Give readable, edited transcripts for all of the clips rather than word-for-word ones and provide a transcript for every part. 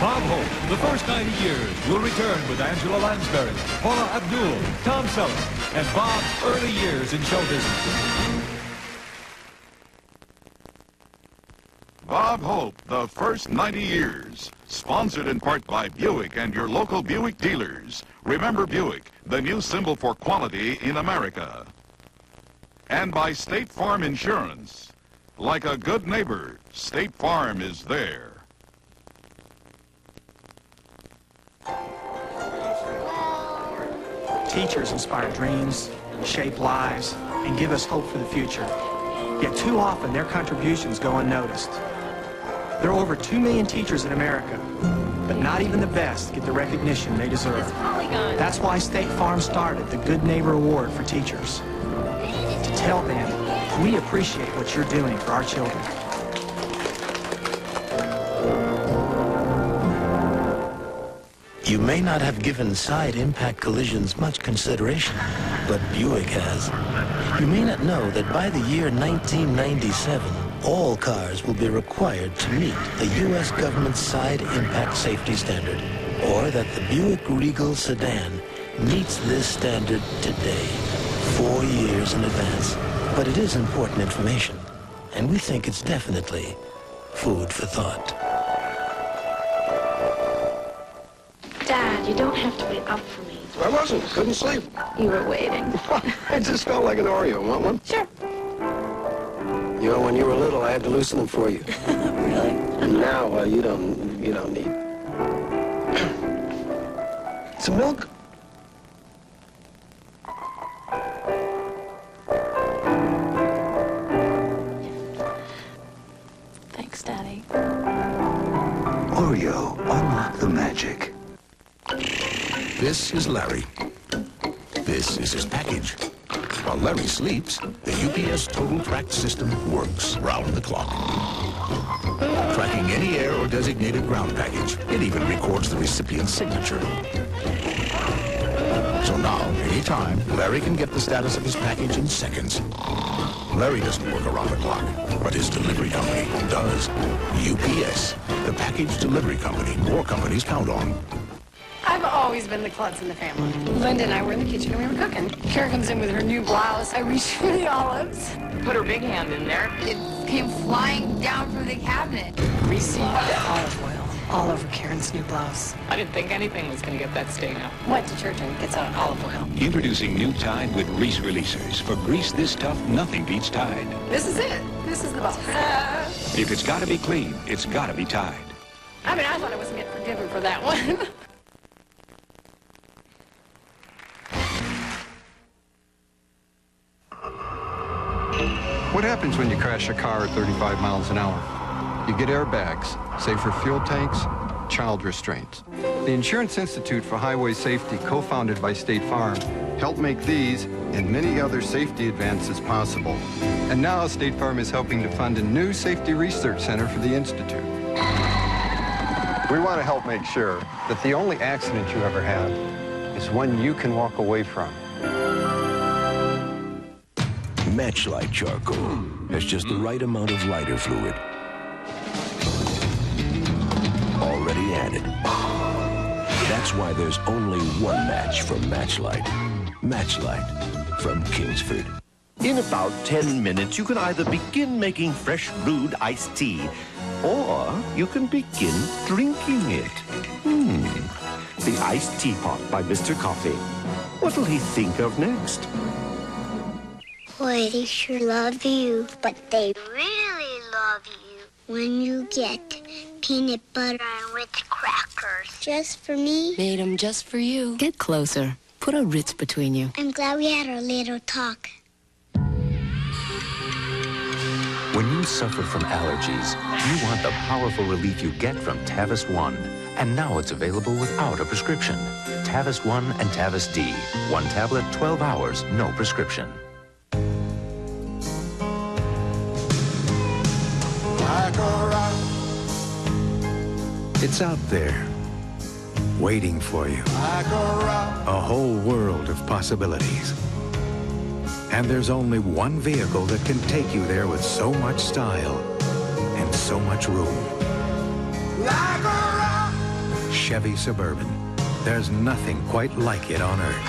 Bob Hope, the first 90 years, will return with Angela Lansbury, Paula Abdul, Tom Selleck, and Bob's early years in show business. Bob Hope, the first 90 years. Sponsored in part by Buick and your local Buick dealers. Remember Buick, the new symbol for quality in America. And by State Farm Insurance. Like a good neighbor, State Farm is there. Teachers inspire dreams, shape lives, and give us hope for the future. Yet too often their contributions go unnoticed. There are over 2 million teachers in America, but not even the best get the recognition they deserve. That's why State Farm started the Good Neighbor Award for teachers. To tell them, we appreciate what you're doing for our children. You may not have given side impact collisions much consideration, but Buick has. You may not know that by the year 1997, all cars will be required to meet the U.S. government's side impact safety standard, or that the Buick Regal sedan meets this standard today, 4 years in advance. But it is important information, and we think it's definitely food for thought. Dad, you don't have to wait up for me. I wasn't. Couldn't sleep. You were waiting. I just felt like an Oreo. Want one? Sure. You know, when you were little, I had to loosen them for you. Really? And now, you don't need. Some milk? Thanks, Daddy. Oreo, unlock the magic. This is Larry. This is his package. While Larry sleeps, the UPS Total Track system works round the clock. Tracking any air or designated ground package. It even records the recipient's signature. So now, anytime, Larry can get the status of his package in seconds. Larry doesn't work around the clock, but his delivery company does. UPS, the package delivery company more companies count on. I've always been the klutz in the family. Linda and I were in the kitchen and we were cooking. Kara comes in with her new blouse. I reached for the olives. Put her big hand in there. It came flying down from the cabinet. Received olive oil all over Karen's new blouse. I didn't think anything was going to get that stain out. Wet detergent gets out olive oil. Introducing new Tide with grease releasers. For grease this tough, nothing beats Tide. This is it. This is the boss. If it's got to be clean, it's got to be Tide. I mean, I thought I was getting forgiven for that one. What happens when you crash a car at 35 miles an hour? You get airbags, safer fuel tanks, child restraints. The Insurance Institute for Highway Safety, co-founded by State Farm, helped make these and many other safety advances possible. And now State Farm is helping to fund a new safety research center for the Institute. We want to help make sure that the only accident you ever have is one you can walk away from. Matchlight charcoal has just the right amount of lighter fluid already added. That's why there's only one match from Matchlight. Matchlight from Kingsford. In about 10 minutes, you can either begin making fresh brewed iced tea, or you can begin drinking it. The iced teapot by Mr. Coffee. What'll he think of next? Boy, they sure love you, but they really love you when you get peanut butter and Ritz crackers. Just for me? Made them just for you. Get closer. Put a Ritz between you. I'm glad we had our little talk. When you suffer from allergies, you want the powerful relief you get from Tavis One. And now it's available without a prescription. Tavis One and Tavis D. 1 tablet, 12 hours, no prescription. It's out there, waiting for you. A whole world of possibilities. And there's only one vehicle that can take you there with so much style and so much room. Chevy Suburban. There's nothing quite like it on Earth.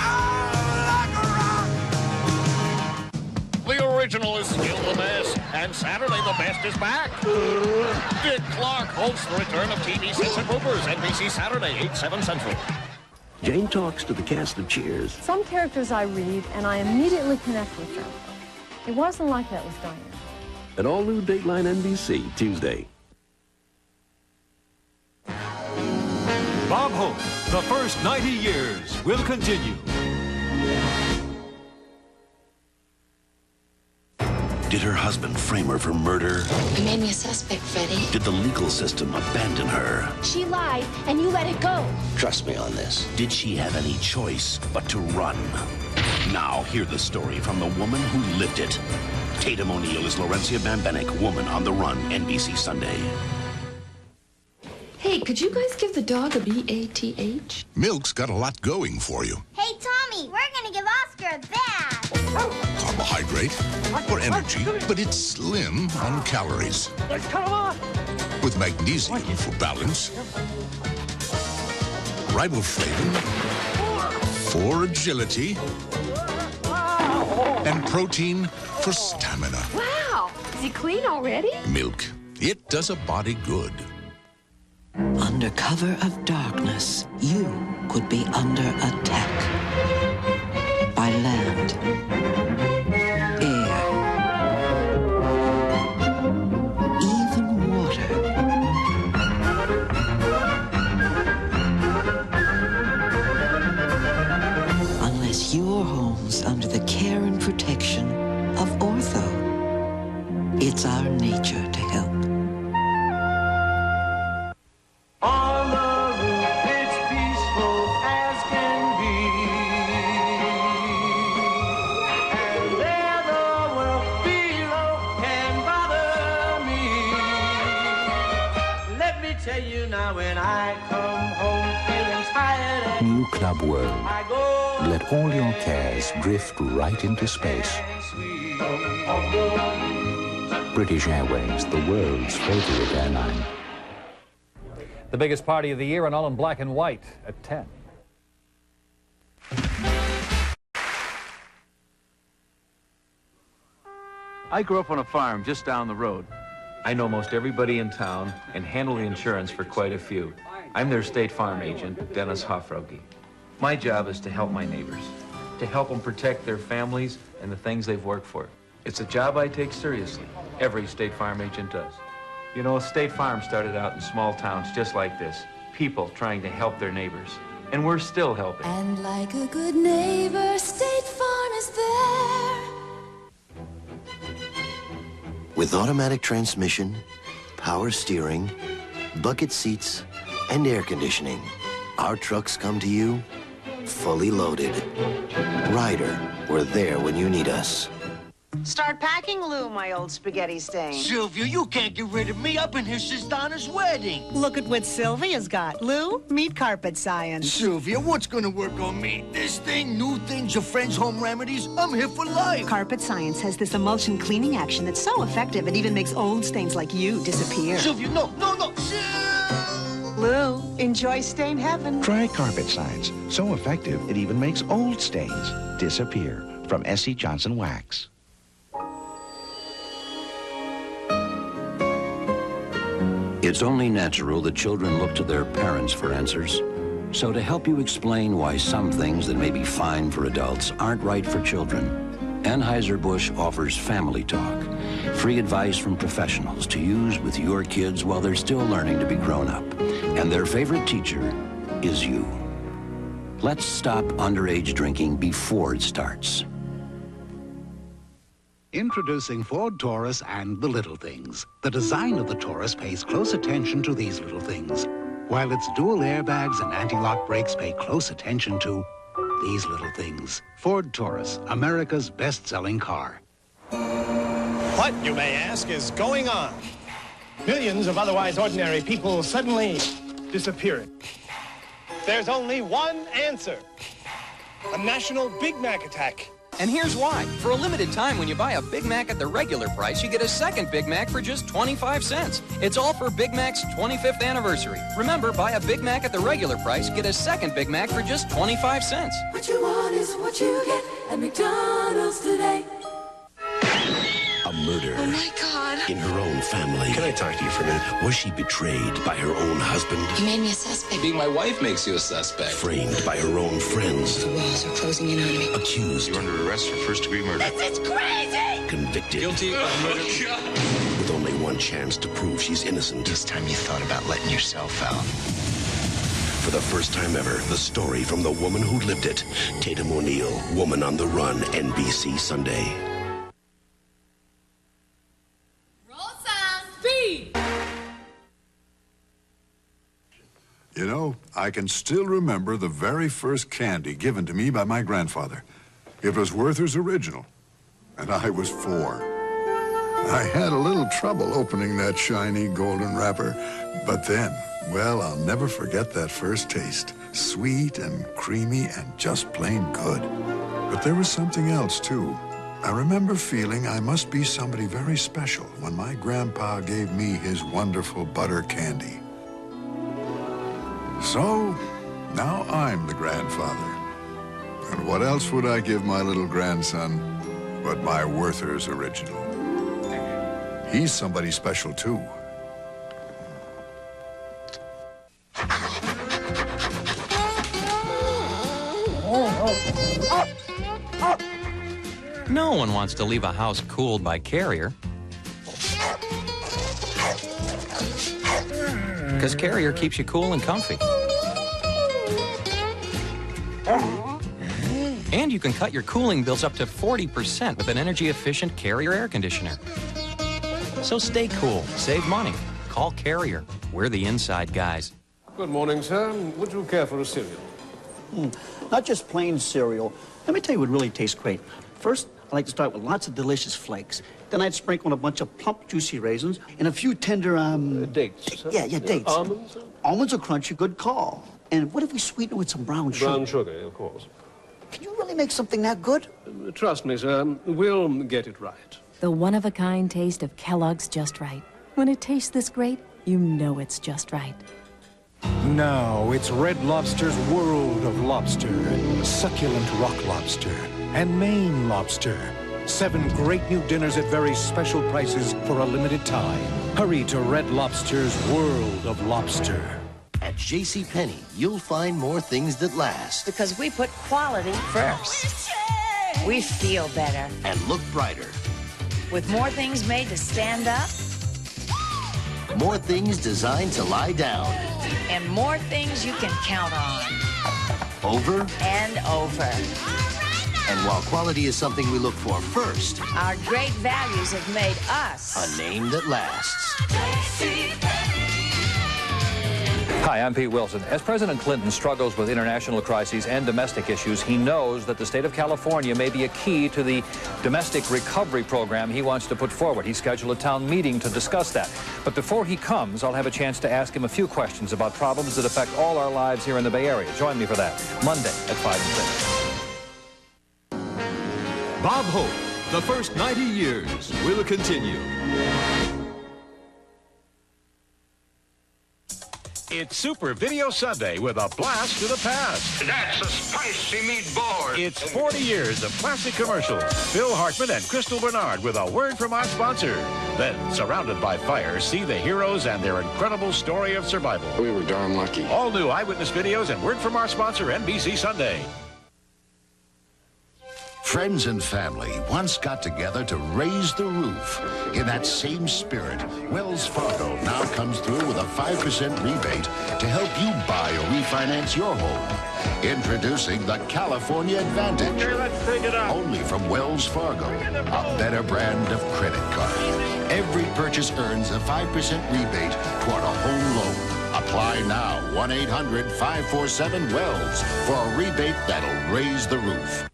The original is still the best, and Saturday the best is back. Dick Clark hosts the return of TV Censored Movers, NBC Saturday, 8/7 Central. Jane talks to the cast of Cheers. Some characters I read, and I immediately connect with them. It wasn't like that with Diane. An all-new Dateline NBC, Tuesday. Bob Hope, the first 90 years will continue. Did her husband frame her for murder? You made me a suspect, Freddie. Did the legal system abandon her? She lied, and you let it go. Trust me on this. Did she have any choice but to run? Now, hear the story from the woman who lived it. Tatum O'Neal is Laurencia Bambenek, Woman on the Run, NBC Sunday. Hey, could you guys give the dog a B-A-T-H? Milk's got a lot going for you. Hey, Tommy, we're gonna give Oscar a bath. Carbohydrate for energy, but it's slim on calories. With magnesium for balance, riboflavin for agility, and protein for stamina. Wow! Is he clean already? Milk. It does a body good. Under cover of darkness, you could be under attack. By land, air, even water. Unless your home's under the care and protection of Ortho. It's our nature to help. On the roof, it's peaceful as can be. And there the world below can bother me. Let me tell you now, when I come home feeling tired and New Club World. I go Let all your cares drift right into space. British Airways, the world's favorite airline. The biggest party of the year, and all in black and white at 10. I grew up on a farm just down the road. I know most everybody in town and handle the insurance for quite a few. I'm their State Farm agent, Dennis Hofrogi. My job is to help my neighbors, to help them protect their families and the things they've worked for. It's a job I take seriously. Every State Farm agent does. You know, State Farm started out in small towns just like this. People trying to help their neighbors. And we're still helping. And like a good neighbor, State Farm is there. With automatic transmission, power steering, bucket seats, and air conditioning, our trucks come to you fully loaded. Ryder, we're there when you need us. Start packing, Lou, my old spaghetti stain. Sylvia, you can't get rid of me. I've been here since Donna's wedding. Look at what Sylvia's got. Lou, meet Carpet Science. Sylvia, what's gonna work on me? This thing, new things, your friends' home remedies? I'm here for life. Carpet Science has this emulsion cleaning action that's so effective it even makes old stains like you disappear. Sylvia, no. Lou, enjoy stain heaven. Try Carpet Science. So effective, it even makes old stains disappear. From S.C. Johnson Wax. It's only natural that children look to their parents for answers. So to help you explain why some things that may be fine for adults aren't right for children, Anheuser-Busch offers Family Talk, free advice from professionals to use with your kids while they're still learning to be grown up. And their favorite teacher is you. Let's stop underage drinking before it starts. Introducing Ford Taurus and the little things. The design of the Taurus pays close attention to these little things, while its dual airbags and anti-lock brakes pay close attention to these little things. Ford Taurus, America's best-selling car. What, you may ask, is going on? Millions of otherwise ordinary people suddenly disappearing. There's only one answer. A national Big Mac attack. And here's why. For a limited time, when you buy a Big Mac at the regular price, you get a second Big Mac for just 25 cents. It's all for Big Mac's 25th anniversary. Remember, buy a Big Mac at the regular price, get a second Big Mac for just 25 cents. What you want is what you get at McDonald's today. A murder. Oh my God. In her own family. Can I talk to you for a minute? Was she betrayed by her own husband? You made me a suspect. Being my wife makes you a suspect. Framed by her own friends. The walls are closing in on me. Accused. You're under arrest for first-degree murder. This is crazy! Convicted. Guilty of murder. With only one chance to prove she's innocent. This time you thought about letting yourself out. For the first time ever, the story from the woman who lived it. Tatum O'Neal, Woman on the Run, NBC Sunday. You know, I can still remember the very first candy given to me by my grandfather. It was Werther's Original, and I was 4. I had a little trouble opening that shiny golden wrapper, but then, well, I'll never forget that first taste. Sweet and creamy and just plain good. But there was something else, too. I remember feeling I must be somebody very special when my grandpa gave me his wonderful butter candy. So, now I'm the grandfather. And what else would I give my little grandson but my Werther's Original? He's somebody special, too. No one wants to leave a house cooled by Carrier. Because Carrier keeps you cool and comfy. And you can cut your cooling bills up to 40% with an energy-efficient Carrier air conditioner. So stay cool, save money. Call Carrier. We're the inside guys. Good morning, sir. Would you care for a cereal? Not just plain cereal. Let me tell you what really tastes great. First, I like to start with lots of delicious flakes. Then I'd sprinkle on a bunch of plump, juicy raisins and a few tender, dates, sir? Yeah, dates. Almonds? Almonds are crunchy, good call. And what if we sweeten it with some brown sugar? Brown sugar, of course. Can you really make something that good? Trust me, sir. We'll get it right. The one-of-a-kind taste of Kellogg's Just Right. When it tastes this great, you know it's just right. Now it's Red Lobster's World of Lobster. Succulent rock lobster and Maine lobster. 7 great new dinners at very special prices for a limited time. Hurry to Red Lobster's World of Lobster. At JCPenney, you'll find more things that last. Because we put quality first. We feel better. And look brighter. With more things made to stand up. More things designed to lie down. And more things you can count on. Over. And over. And while quality is something we look for first, our great values have made us a name that lasts. Hi, I'm Pete Wilson. As President Clinton struggles with international crises and domestic issues, he knows that the state of California may be a key to the domestic recovery program he wants to put forward. He scheduled a town meeting to discuss that. But before he comes, I'll have a chance to ask him a few questions about problems that affect all our lives here in the Bay Area. Join me for that, Monday at 5 and 6. Bob Hope, the first 90 years will continue. It's Super Video Sunday with a blast to the past. That's a spicy meatball. It's 40 years of classic commercials. Phil Hartman and Crystal Bernard with a word from our sponsor. Then, surrounded by fire, see the heroes and their incredible story of survival. We were darn lucky. All new eyewitness videos and word from our sponsor, NBC Sunday. Friends and family once got together to raise the roof. In that same spirit, Wells Fargo now comes through with a 5% rebate to help you buy or refinance your home. Introducing the California Advantage. Okay, let's take it out. Only from Wells Fargo, a better brand of credit card. Every purchase earns a 5% rebate toward a home loan. Apply now, 1-800-547-WELLS for a rebate that'll raise the roof.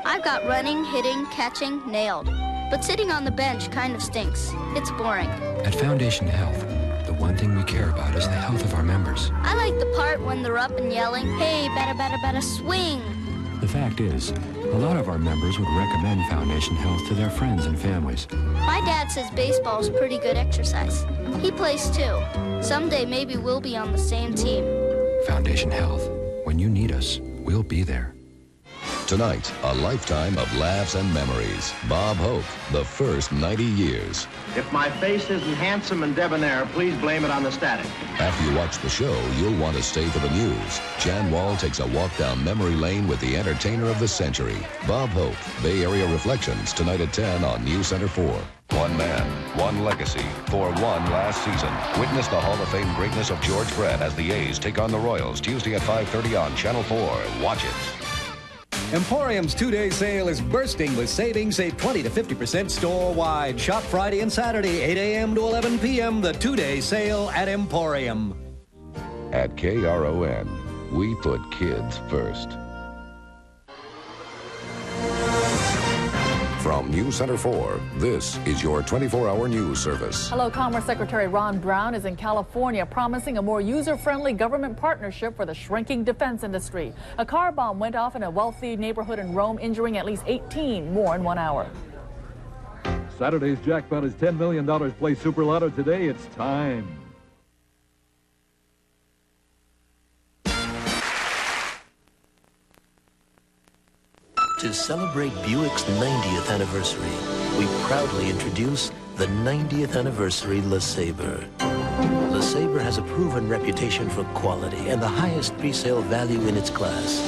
I've got running, hitting, catching, nailed. But sitting on the bench kind of stinks. It's boring. At Foundation Health, the one thing we care about is the health of our members. I like the part when they're up and yelling, hey, better, swing. The fact is, a lot of our members would recommend Foundation Health to their friends and families. My dad says baseball is pretty good exercise. He plays too. Someday maybe we'll be on the same team. Foundation Health. When you need us, we'll be there. Tonight, a lifetime of laughs and memories. Bob Hope, the first 90 years. If my face isn't handsome and debonair, please blame it on the static. After you watch the show, you'll want to stay for the news. Jan Wall takes a walk down memory lane with the entertainer of the century. Bob Hope, Bay Area Reflections, tonight at 10 on News Center 4. One man, one legacy, for one last season. Witness the Hall of Fame greatness of George Brett as the A's take on the Royals Tuesday at 5:30 on Channel 4. Watch it. Emporium's two-day sale is bursting with savings. Save 20 to 50% store-wide. Shop Friday and Saturday, 8 a.m. to 11 p.m. The two-day sale at Emporium. At KRON, we put kids first. From News Center 4, this is your 24-hour news service. Hello, Commerce Secretary Ron Brown is in California promising a more user-friendly government partnership for the shrinking defense industry. A car bomb went off in a wealthy neighborhood in Rome, injuring at least 18 more in 1 hour. Saturday's jackpot is $10 million. Play Super Lotto today. It's time. To celebrate Buick's 90th anniversary, we proudly introduce the 90th anniversary LeSabre. LeSabre has a proven reputation for quality and the highest pre-sale value in its class.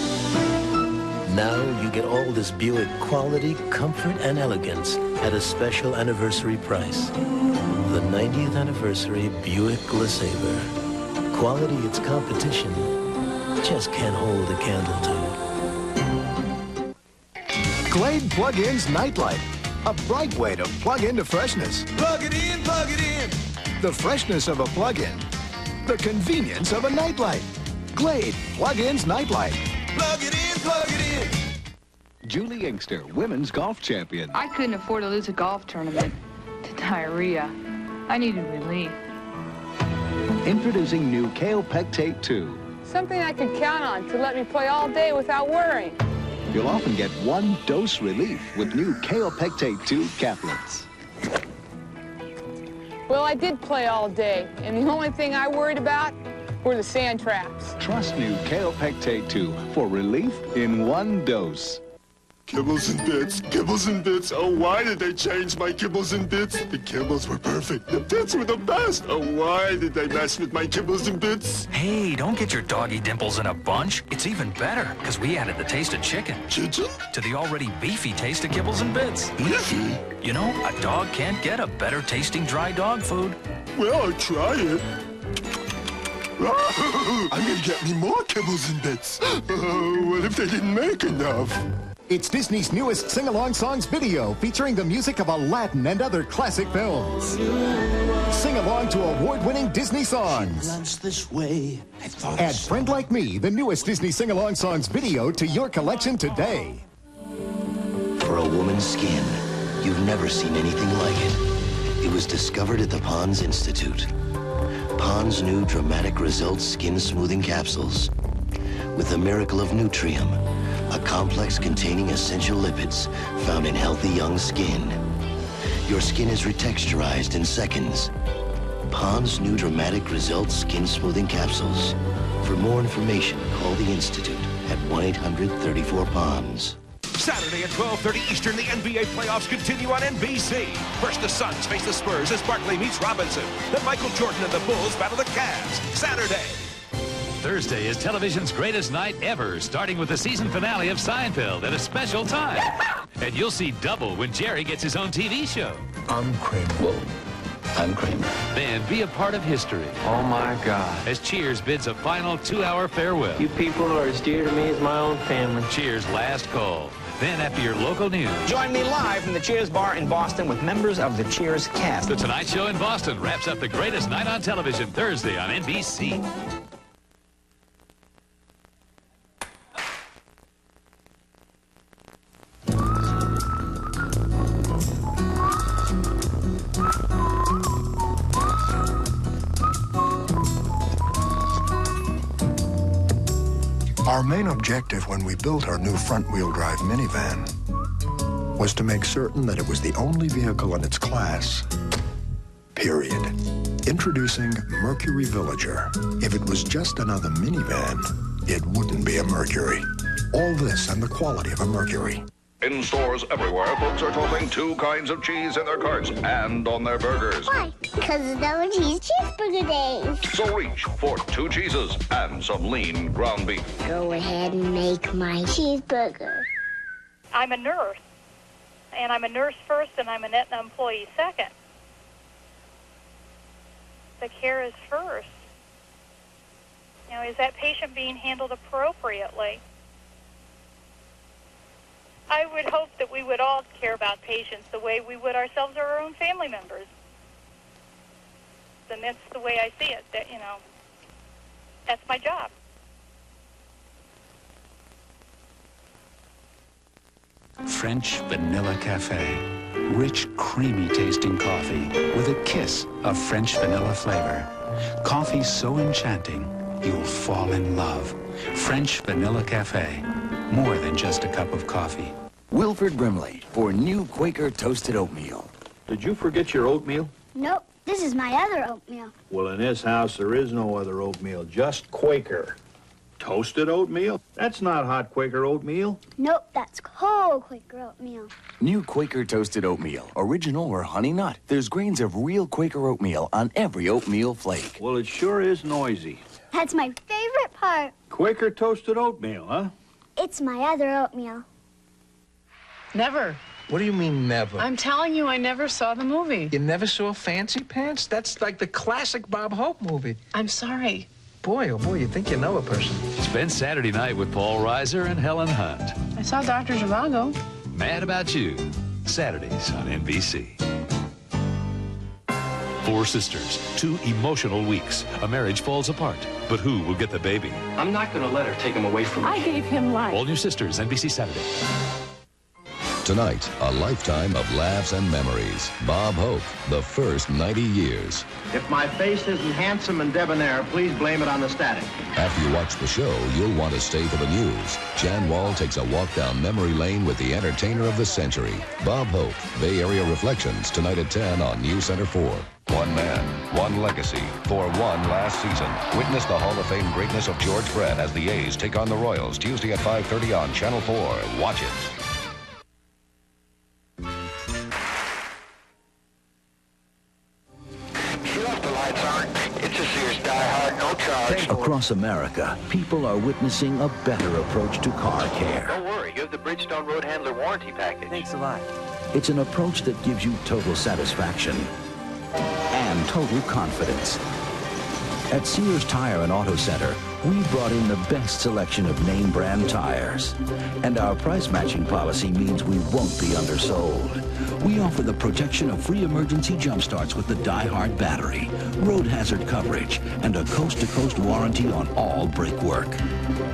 Now you get all this Buick quality, comfort, and elegance at a special anniversary price. The 90th anniversary Buick LeSabre. Quality its competition just can't hold a candle to. Glade Plug-in's Nightlight. A bright way to plug into freshness. Plug it in, plug it in. The freshness of a plug-in. The convenience of a nightlight. Glade Plug-in's Nightlight. Plug it in, plug it in. Julie Inkster, women's golf champion. I couldn't afford to lose a golf tournament to diarrhea. I needed relief. Introducing new Kaopectate 2. Something I could count on to let me play all day without worrying. You'll often get one dose relief with new Kaopectate 2 caplets. Well, I did play all day, and the only thing I worried about were the sand traps. Trust new Kaopectate 2 for relief in one dose. Kibbles and bits, kibbles and bits. Oh, why did they change my kibbles and bits? The kibbles were perfect. The bits were the best. Oh, why did they mess with my kibbles and bits? Hey, don't get your doggy dimples in a bunch. It's even better, because we added the taste of chicken. Chicken? To the already beefy taste of kibbles and bits. Beefy? You know, a dog can't get a better tasting dry dog food. Well, I'll try it. I'm gonna get me more kibbles and bits. What if they didn't make enough? It's Disney's newest sing-along songs video featuring the music of Aladdin and other classic films. Sing along to award-winning Disney songs. This way. Add Friend Like Me, the newest Disney sing-along songs video, to your collection today. For a woman's skin, you've never seen anything like it. It was discovered at the Pond's Institute. Pond's new Dramatic Results Skin Smoothing Capsules. With the miracle of Nutrium, a complex containing essential lipids found in healthy young skin. Your skin is retexturized in seconds. Pond's new Dramatic Results Skin Smoothing Capsules. For more information, call the Institute at 1-800-34-PONDS. Saturday at 12:30 Eastern, the NBA playoffs continue on NBC. First, the Suns face the Spurs as Barkley meets Robinson. Then Michael Jordan and the Bulls battle the Cavs. Saturday. Thursday is television's greatest night ever, starting with the season finale of Seinfeld at a special time. And you'll see double when Jerry gets his own TV show. I'm Kramer. Whoa, I'm Kramer. Then be a part of history. Oh, my God. As Cheers bids a final 2-hour farewell. You people are as dear to me as my own family. Cheers' last call. Then after your local news. Join me live from the Cheers Bar in Boston with members of the Cheers cast. The Tonight Show in Boston wraps up the greatest night on television Thursday on NBC. Our main objective when we built our new front-wheel drive minivan was to make certain that it was the only vehicle in its class, period. Introducing Mercury Villager. If it was just another minivan, it wouldn't be a Mercury. All this and the quality of a Mercury. In stores everywhere, folks are totaling 2 kinds of cheese in their carts and on their burgers. Why? Because it's double cheese cheeseburger days. So reach for 2 cheeses and some lean ground beef. Go ahead and make my cheeseburger. I'm a nurse, and I'm a nurse first, and I'm an Aetna employee second. The care is first. You know, is that patient being handled appropriately? I would hope that we would all care about patients the way we would ourselves or our own family members. And that's the way I see it. That, you know, that's my job. French Vanilla Cafe. Rich, creamy tasting coffee with a kiss of French vanilla flavor. Coffee so enchanting, you'll fall in love. French Vanilla Cafe. More than just a cup of coffee. Wilford Brimley for new Quaker toasted oatmeal. Did you forget your oatmeal? Nope, this is my other oatmeal. Well, in this house, there is no other oatmeal, just Quaker. Toasted oatmeal? That's not hot Quaker oatmeal. Nope, that's cold Quaker oatmeal. New Quaker toasted oatmeal, original or honey nut. There's grains of real Quaker oatmeal on every oatmeal flake. Well, it sure is noisy. That's my favorite part. Quaker toasted oatmeal, huh? It's my other oatmeal. Never. What do you mean, never? I'm telling you, I never saw the movie. You never saw Fancy Pants? That's like the classic Bob Hope movie. I'm sorry. Boy, oh boy, you think you know a person. Spend Saturday night with Paul Reiser and Helen Hunt. I saw Dr. Zhivago. Mad About You. Saturdays on NBC. 4 sisters, 2 emotional weeks. A marriage falls apart. But who will get the baby? I'm not going to let her take him away from me. I gave him life. All New Sisters, NBC Saturday. Tonight, a lifetime of laughs and memories. Bob Hope, the first 90 years. If my face isn't handsome and debonair, please blame it on the static. After you watch the show, you'll want to stay for the news. Jan Wall takes a walk down memory lane with the entertainer of the century. Bob Hope, Bay Area Reflections, tonight at 10 on News Center 4. One man, one legacy, for one last season. Witness the Hall of Fame greatness of George Brett as the A's take on the Royals Tuesday at 5:30 on Channel 4. Watch it. Across America, people are witnessing a better approach to car care. Don't worry, you have the Bridgestone Road Handler warranty package. Thanks a lot. It's an approach that gives you total satisfaction and total confidence. At Sears Tire and Auto Center, we brought in the best selection of name brand tires. And our price matching policy means we won't be undersold. We offer the protection of free emergency jump starts with the Die Hard battery, road hazard coverage, and a coast-to-coast warranty on all brake work.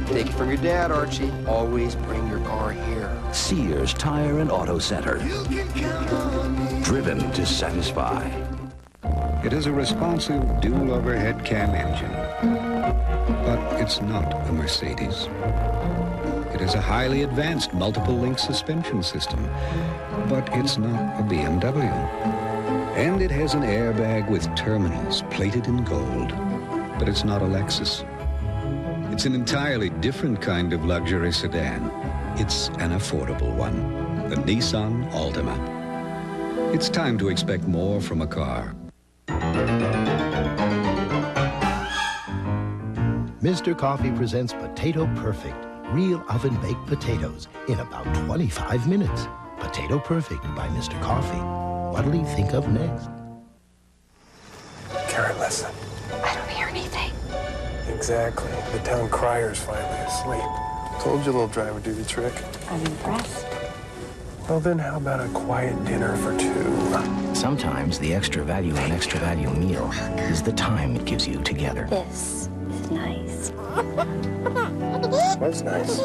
Take it from your dad, Archie. Always bring your car here. Sears Tire and Auto Center. Driven to satisfy. It is a responsive dual overhead cam engine, but it's not a Mercedes. It is a highly advanced multiple link suspension system, but it's not a BMW. And it has an airbag with terminals plated in gold, but it's not a Lexus. It's an entirely different kind of luxury sedan. It's an affordable one, the Nissan Altima. It's time to expect more from a car. Mr. Coffee presents Potato Perfect, real oven-baked potatoes in about 25 minutes. Potato Perfect by Mr. Coffee. What'll he think of next? Karen, listen. I don't hear anything. Exactly. The town crier's finally asleep. Told you a little drive would do the trick. I'm impressed. Well, then how about a quiet dinner for 2? Sometimes the extra value in extra value meal is the time it gives you together. This is nice. That's nice.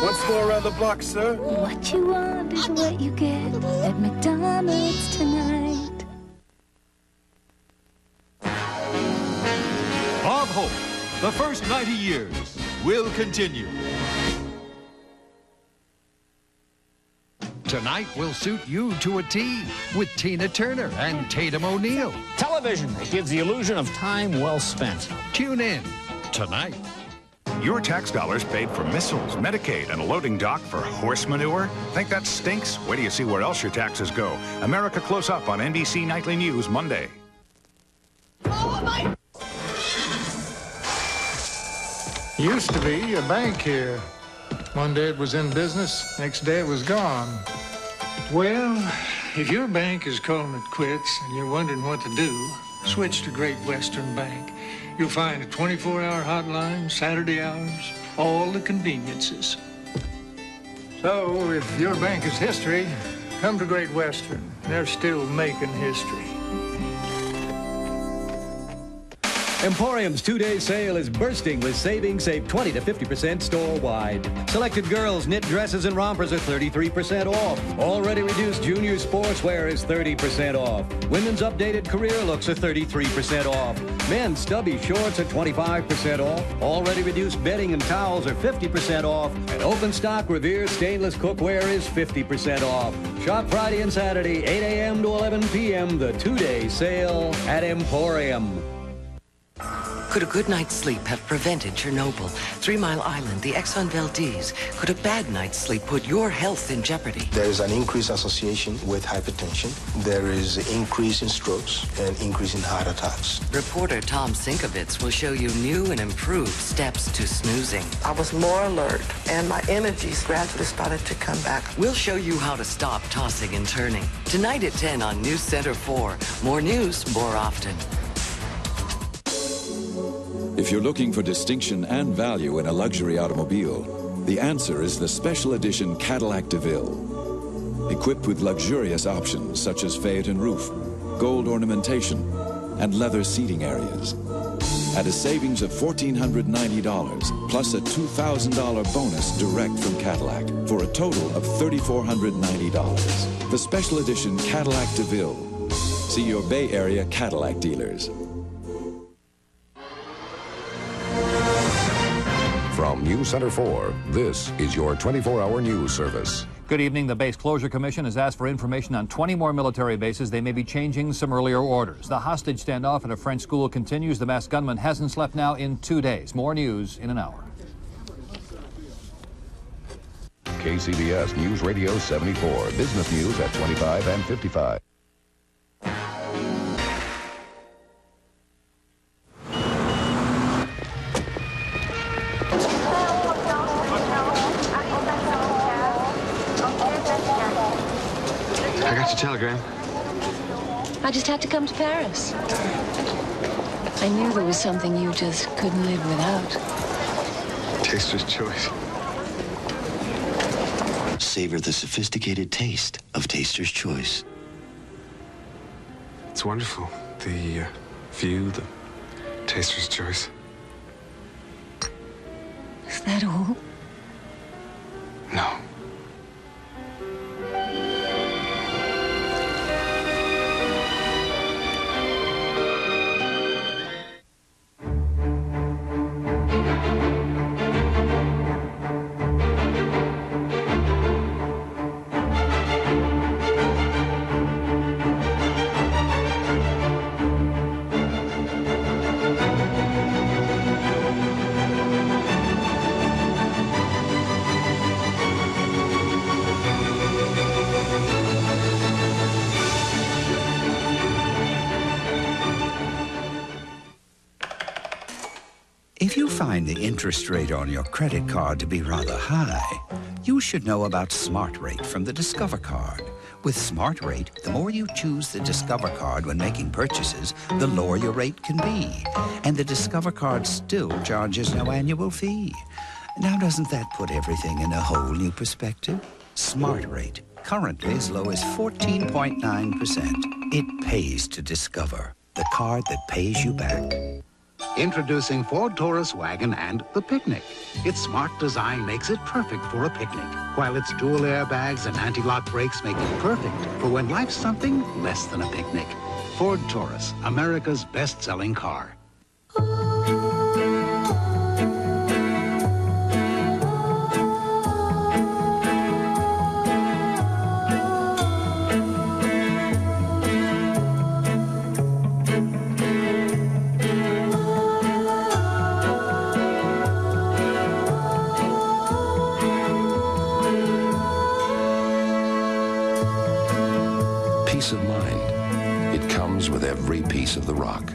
Once more around the block, sir. What you want is what you get at McDonald's tonight. Bob Hope, the first 90 years. will continue. Tonight will suit you to a T with Tina Turner and Tatum O'Neal. Television, it gives the illusion of time well spent. Tune in tonight. Your tax dollars paid for missiles, Medicaid, and a loading dock for horse manure? Think that stinks? Wait till you see where else your taxes go. America Close Up on NBC Nightly News Monday. Used to be a bank here. One day it was in business, next day it was gone. Well, if your bank is calling it quits and you're wondering what to do, switch to Great Western Bank. You'll find a 24-hour hotline, Saturday hours, all the conveniences. So, if your bank is history, come to Great Western. They're still making history. Emporium's two-day sale is bursting with savings. Save 20 to 50% store-wide. Selected girls' knit dresses and rompers are 33% off. Already reduced junior sportswear is 30% off. Women's updated career looks are 33% off. Men's stubby shorts are 25% off. Already reduced bedding and towels are 50% off. And open stock Revere stainless cookware is 50% off. Shop Friday and Saturday, 8 a.m. to 11 p.m. The two-day sale at Emporium. Could a good night's sleep have prevented Chernobyl, 3 Mile Island, the Exxon Valdez? Could a bad night's sleep put your health in jeopardy? There is an increased association with hypertension. There is an increase in strokes and increase in heart attacks. Reporter Tom Sinkovitz will show you new and improved steps to snoozing. I was more alert, and my energies gradually started to come back. We'll show you how to stop tossing and turning. Tonight at 10 on News Center 4. More news, more often. If you're looking for distinction and value in a luxury automobile, the answer is the special edition Cadillac DeVille. Equipped with luxurious options such as Phaeton roof, gold ornamentation, and leather seating areas. At a savings of $1,490 plus a $2,000 bonus direct from Cadillac for a total of $3,490. The special edition Cadillac DeVille. See your Bay Area Cadillac dealers. From News Center 4, this is your 24-hour news service. Good evening. The Base Closure Commission has asked for information on 20 more military bases. They may be changing some earlier orders. The hostage standoff at a French school continues. The masked gunman hasn't slept now in 2 days. More news in an hour. KCBS News Radio 74. Business news at 25 and 55. I got your telegram. I just had to come to Paris. I knew there was something you just couldn't live without. Taster's choice. Savor the sophisticated taste of Taster's Choice. It's wonderful. The view, the Taster's choice. Is that all? No. If you find the interest rate on your credit card to be rather high, you should know about Smart Rate from the Discover card. With Smart Rate, the more you choose the Discover card when making purchases, the lower your rate can be. And the Discover card still charges no annual fee. Now, doesn't that put everything in a whole new perspective? Smart Rate, currently as low as 14.9%. It pays to Discover, the card that pays you back. Introducing Ford Taurus Wagon and the Picnic. Its smart design makes it perfect for a picnic, while its dual airbags and anti-lock brakes make it perfect for when life's something less than a picnic. Ford Taurus, America's best-selling car. peace of mind. It comes with every piece of the rock.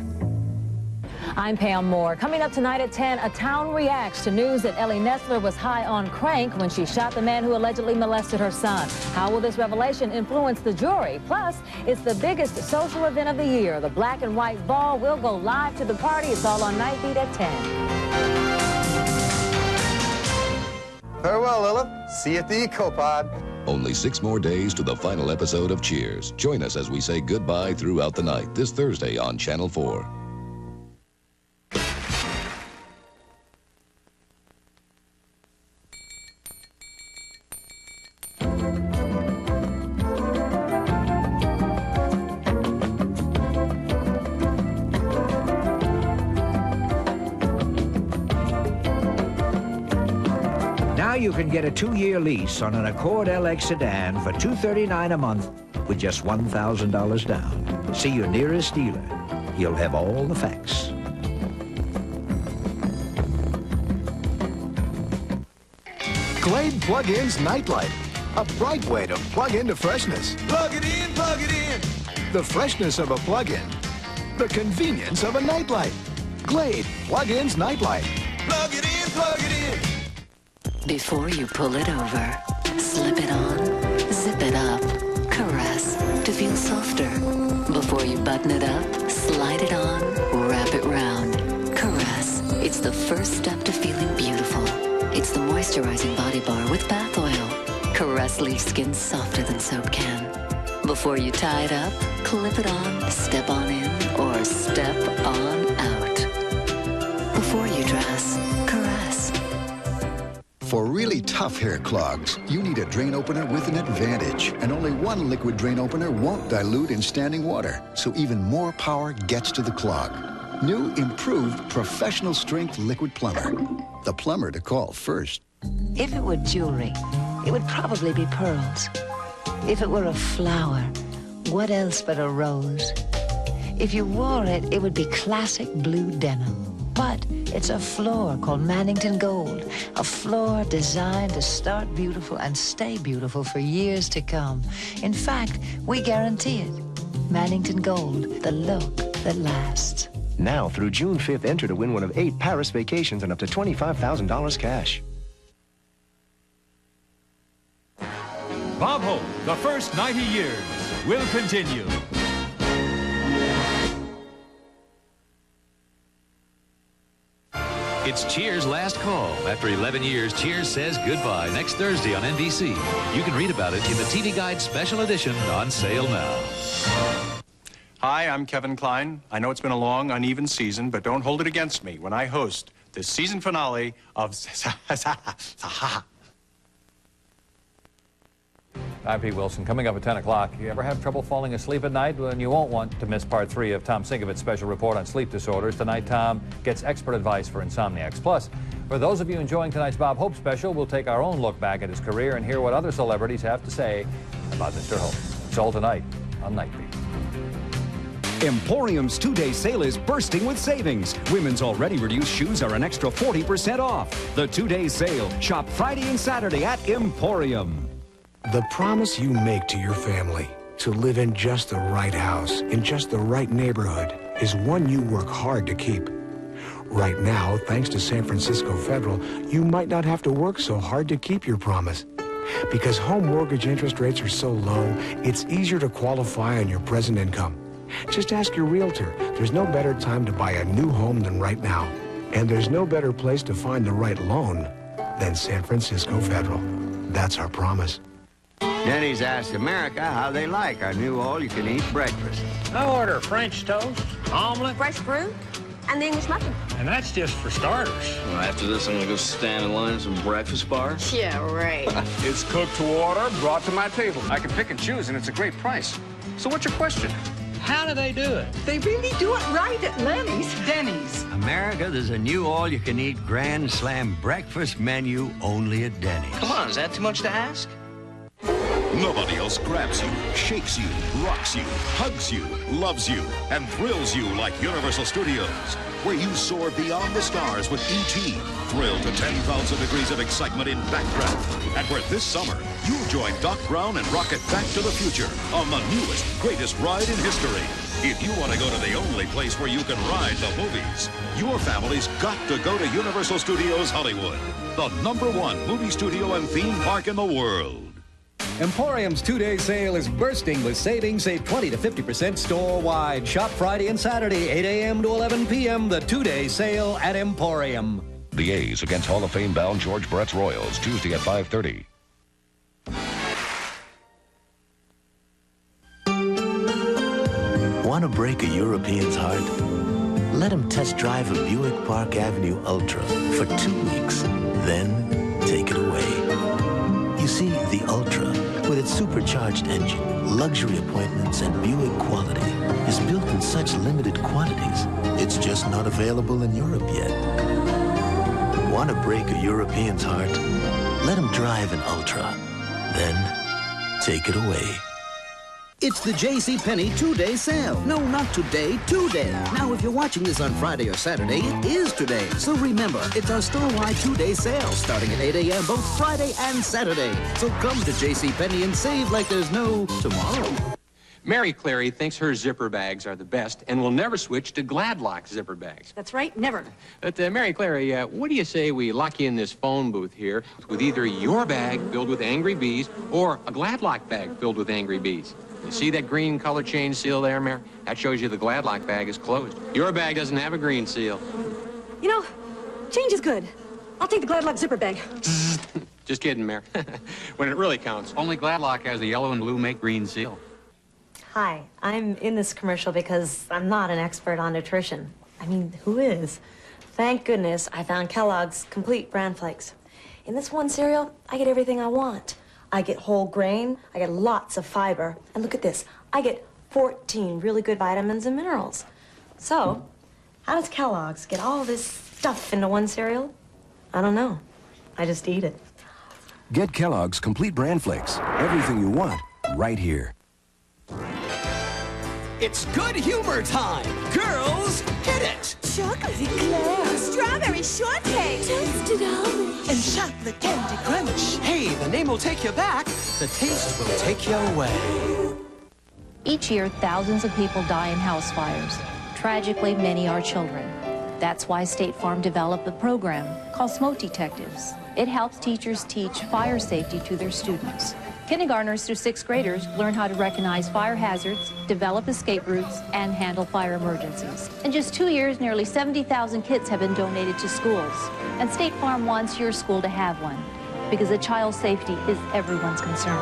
I'm Pam Moore. Coming up tonight at 10, a town reacts to news that Ellie Nestler was high on crank when she shot the man who allegedly molested her son. How will this revelation influence the jury? Plus, it's the biggest social event of the year. The black and white ball will go live to the party. It's all on Night Beat at 10. Farewell, Lilith. See you at the EcoPod. Only 6 more days to the final episode of Cheers. Join us as we say goodbye throughout the night this Thursday on Channel 4. You can get a 2-year lease on an Accord LX sedan for $239 a month with just $1,000 down. See your nearest dealer. He'll have all the facts. Glade Plug-in's Nightlight. A bright way to plug into freshness. Plug it in, plug it in. The freshness of a plug-in. The convenience of a nightlight. Glade Plug-in's Nightlight. Plug it in, plug it in. Before you pull it over, slip it on, zip it up, caress to feel softer. Before you button it up, slide it on, wrap it round, caress. It's the first step to feeling beautiful. It's the moisturizing body bar with bath oil. Caress leaves skin softer than soap can. Before you tie it up, clip it on, step on in, or step on out. Before you dress, caress. For really tough hair clogs, you need a drain opener with an advantage. And only one liquid drain opener won't dilute in standing water, so even more power gets to the clog. New, improved, professional strength liquid plumber. The plumber to call first. If it were jewelry, it would probably be pearls. If it were a flower, what else but a rose? If you wore it, it would be classic blue denim. But it's a floor called Mannington Gold, a floor designed to start beautiful and stay beautiful for years to come. In fact, we guarantee it. Mannington Gold, the look that lasts. Now, through June 5th, enter to win one of 8 Paris vacations and up to $25,000 cash. Bob Hope, the first 90 years, will continue. It's Cheers' last call. After 11 years, Cheers says goodbye next Thursday on NBC. You can read about it in the TV Guide Special Edition on sale now. Hi, I'm Kevin Kline. I know it's been a long, uneven season, but don't hold it against me when I host the season finale of I'm Pete Wilson. Coming up at 10 o'clock, you ever have trouble falling asleep at night? Well, you won't want to miss part 3 of Tom Sinkovitz's special report on sleep disorders. Tonight, Tom gets expert advice for insomniacs. Plus, for those of you enjoying tonight's Bob Hope special, we'll take our own look back at his career and hear what other celebrities have to say about Mr. Hope. It's all tonight on Night Beat. Emporium's 2-day sale is bursting with savings. Women's already reduced shoes are an extra 40% off. The 2-day sale. Shop Friday and Saturday at Emporium. The promise you make to your family to live in just the right house, in just the right neighborhood, is one you work hard to keep. Right now, thanks to San Francisco Federal, you might not have to work so hard to keep your promise. Because home mortgage interest rates are so low, it's easier to qualify on your present income. Just ask your realtor. There's no better time to buy a new home than right now. And there's no better place to find the right loan than San Francisco Federal. That's our promise. Denny's asked America how they like our new all-you-can-eat breakfast. I order French toast, omelet, fresh fruit, and the English muffin. And that's just for starters. Well, after this, I'm gonna go stand in line at some breakfast bars. Yeah, right. It's cooked to order, brought to my table. I can pick and choose, and it's a great price. So what's your question? How do they do it? They really do it right at Lenny's. Denny's. America, there's a new all-you-can-eat Grand Slam breakfast menu only at Denny's. Come on, is that too much to ask? Nobody else grabs you, shakes you, rocks you, hugs you, loves you, and thrills you like Universal Studios, where you soar beyond the stars with E.T., thrilled to 10,000 degrees of excitement in backdraft, and where this summer you'll join Doc Brown and rocket back to the future on the newest, greatest ride in history. If you want to go to the only place where you can ride the movies, your family's got to go to Universal Studios Hollywood, the #1 movie studio and theme park in the world. Emporium's two-day sale is bursting with savings. Save 20 to 50% store-wide. Shop Friday and Saturday, 8 a.m. to 11 p.m. The two-day sale at Emporium. The A's against Hall of Fame-bound George Brett's Royals, Tuesday at 5:30. Want to break a European's heart? Let him test drive a Buick Park Avenue Ultra for 2 weeks. Then take it away. You see, the Ultra, with its supercharged engine, luxury appointments, and Buick quality, is built in such limited quantities, it's just not available in Europe yet. Want to break a European's heart? Let him drive an Ultra. Then take it away. It's the JCPenney two-day sale. No, not today, today. Now, if you're watching this on Friday or Saturday, it is today. So remember, it's our store-wide two-day sale starting at 8 a.m. both Friday and Saturday. So come to JCPenney and save like there's no tomorrow. Mary Clary thinks her zipper bags are the best and will never switch to Gladlock zipper bags. That's right, never. But, Mary Clary, what do you say we lock you in this phone booth here with either your bag filled with angry bees or a Gladlock bag filled with angry bees? You see that green color change seal there, Mary? That shows you the Gladlock bag is closed. Your bag doesn't have a green seal. You know, change is good. I'll take the Gladlock zipper bag. Just kidding, Mary. When it really counts, only Gladlock has the yellow and blue make green seal. Hi, I'm in this commercial because I'm not an expert on nutrition. I mean, who is? Thank goodness I found Kellogg's Complete Bran Flakes. In this one cereal, I get everything I want. I get whole grain, I get lots of fiber, and look at this, I get 14 really good vitamins and minerals. So, how does Kellogg's get all this stuff into one cereal? I don't know. I just eat it. Get Kellogg's Complete Bran Flakes. Everything you want, right here. It's good humor time. Girls, get it. Chocolate eclair, strawberry shortcake, toasted almond, And chocolate candy crunch. Hey, the name will take you back. The taste will take you away. Each year, thousands of people die in house fires. Tragically, many are children. That's why State Farm developed a program called Smoke Detectives. It helps teachers teach fire safety to their students. Kindergartners through 6th graders learn how to recognize fire hazards, develop escape routes, and handle fire emergencies. In just 2 years, nearly 70,000 kits have been donated to schools. And State Farm wants your school to have one, because a child's safety is everyone's concern.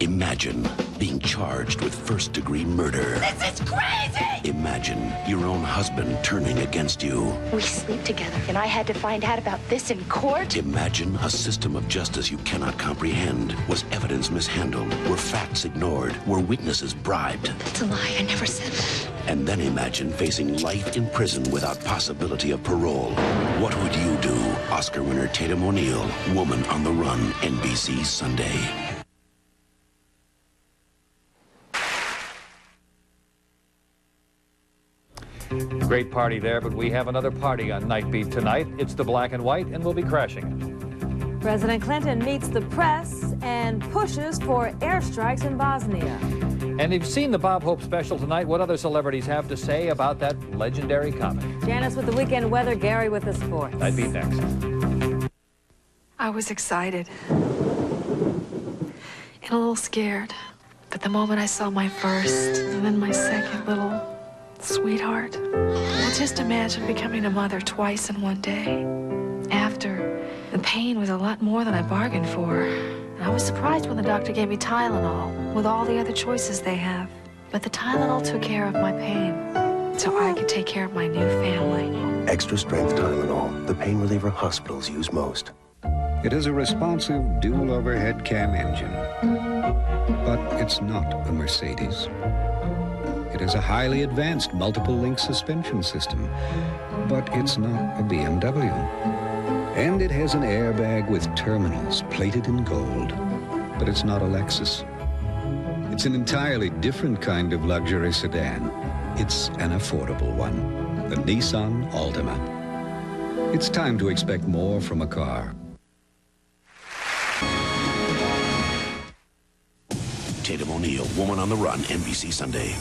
Imagine being charged with first-degree murder. This is crazy! Imagine your own husband turning against you. We sleep together, and I had to find out about this in court. Imagine a system of justice you cannot comprehend. Was evidence mishandled? Were facts ignored? Were witnesses bribed? That's a lie. I never said that. And then imagine facing life in prison without possibility of parole. What would you do? Oscar winner Tatum O'Neal, Woman on the Run, NBC Sunday. Great party there, but we have another party on Night Beat tonight. It's the black and white, and we'll be crashing it. President Clinton meets the press and pushes for airstrikes in Bosnia. And you've seen the Bob Hope special tonight. What other celebrities have to say about that legendary comic? Janice with the weekend weather, Gary with the sports. Night Beat next. I was excited and a little scared. But the moment I saw my first and then my second little sweetheart, I just imagined becoming a mother twice in one day. After, the pain was a lot more than I bargained for. And I was surprised when the doctor gave me Tylenol with all the other choices they have. But the Tylenol took care of my pain, so I could take care of my new family. Extra strength Tylenol, the pain reliever hospitals use most. It is a responsive dual overhead cam engine, but it's not a Mercedes. It is a highly advanced multiple link suspension system, but it's not a BMW. And it has an airbag with terminals plated in gold. But it's not a Lexus. It's an entirely different kind of luxury sedan. It's an affordable one, the Nissan Altima. It's time to expect more from a car. Tatum O'Neal, Woman on the Run, NBC Sunday.